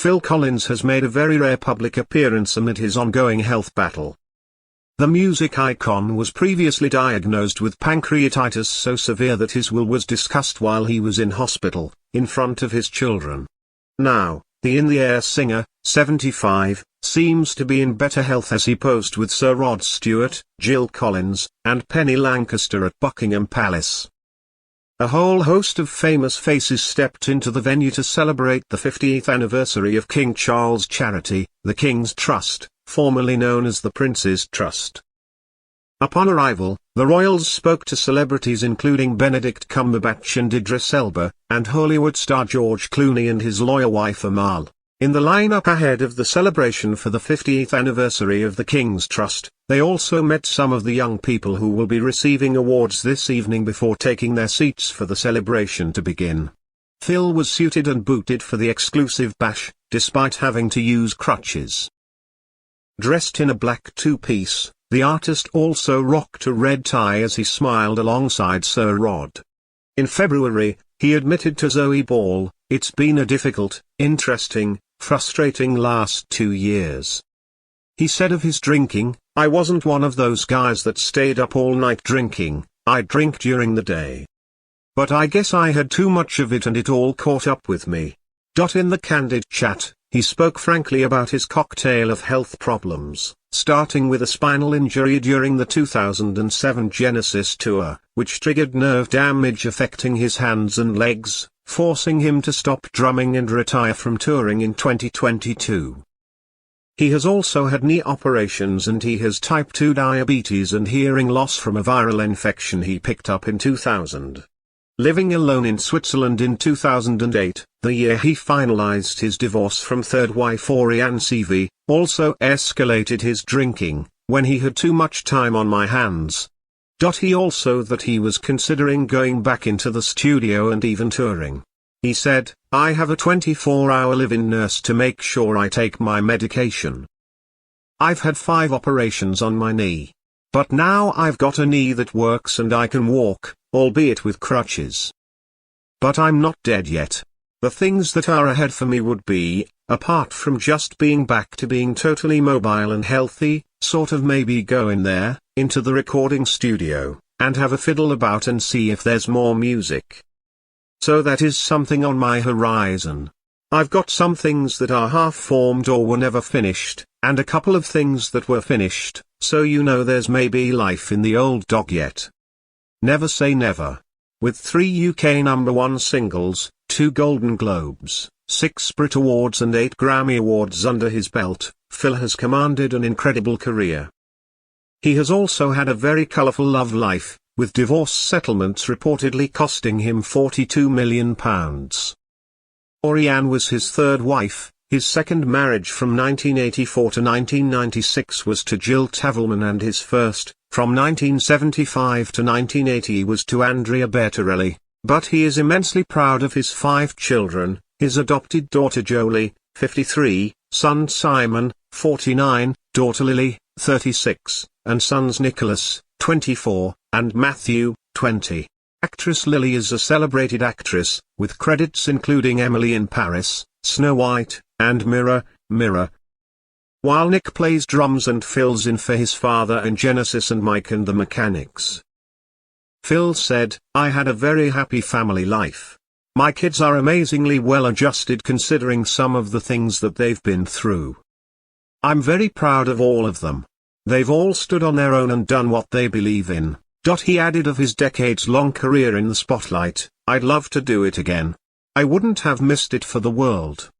Phil Collins has made a very rare public appearance amid his ongoing health battle. The music icon was previously diagnosed with pancreatitis so severe that his will was discussed while he was in hospital, in front of his children. Now, the in-the-air singer, 75, seems to be in better health as he posed with Sir Rod Stewart, Jill Collins, and Penny Lancaster at Buckingham Palace. A whole host of famous faces stepped into the venue to celebrate the 50th anniversary of King Charles' charity, the King's Trust, formerly known as the Prince's Trust. Upon arrival, the royals spoke to celebrities including Benedict Cumberbatch and Idris Elba, and Hollywood star George Clooney and his lawyer wife Amal. In the lineup ahead of the celebration for the 50th anniversary of the King's Trust, they also met some of the young people who will be receiving awards this evening before taking their seats for the celebration to begin. Phil was suited and booted for the exclusive bash, despite having to use crutches. Dressed in a black two-piece, the artist also rocked a red tie as he smiled alongside Sir Rod. In February, he admitted to Zoe Ball, "It's been a difficult, interesting, frustrating last 2 years." He said of his drinking, "I wasn't one of those guys that stayed up all night drinking, I drink during the day. But I guess I had too much of it and it all caught up with me." In the candid chat, he spoke frankly about his cocktail of health problems, starting with a spinal injury during the 2007 Genesis tour, which triggered nerve damage affecting his hands and legs, forcing him to stop drumming and retire from touring in 2022. He has also had knee operations and he has type 2 diabetes and hearing loss from a viral infection he picked up in 2000. Living alone in Switzerland in 2008, the year he finalized his divorce from third wife Oriane Seavey, also escalated his drinking, when he had too much time on my hands. He also that he was considering going back into the studio and even touring. He said, "I have a 24-hour live-in nurse to make sure I take my medication. I've had 5 operations on my knee. But now I've got a knee that works and I can walk, albeit with crutches. But I'm not dead yet. The things that are ahead for me would be, apart from just being back to being totally mobile and healthy, sort of maybe go in there, into the recording studio, and have a fiddle about and see if there's more music. So that is something on my horizon. I've got some things that are half-formed or were never finished, and a couple of things that were finished, so you know there's maybe life in the old dog yet. Never say never." With 3 UK #1 singles, 2 Golden Globes, 6 Brit Awards and 8 Grammy Awards under his belt, Phil has commanded an incredible career. He has also had a very colourful love life, with divorce settlements reportedly costing him £42 million. Oriane was his third wife. His second marriage from 1984 to 1996 was to Jill Tavelman, and his first, from 1975 to 1980, was to Andrea Bertarelli. But he is immensely proud of his 5 children, his adopted daughter Jolie, 53, son Simon, 49, daughter Lily, 36, and sons Nicholas, 24, and Matthew, 20. Actress Lily is a celebrated actress, with credits including Emily in Paris, Snow White, and Mirror, Mirror. While Nick plays drums and fills in for his father in Genesis and Mike and the Mechanics. Phil said, "I had a very happy family life. My kids are amazingly well adjusted considering some of the things that they've been through. I'm very proud of all of them. They've all stood on their own and done what they believe in." He added of his decades-long career in the spotlight, "I'd love to do it again. I wouldn't have missed it for the world."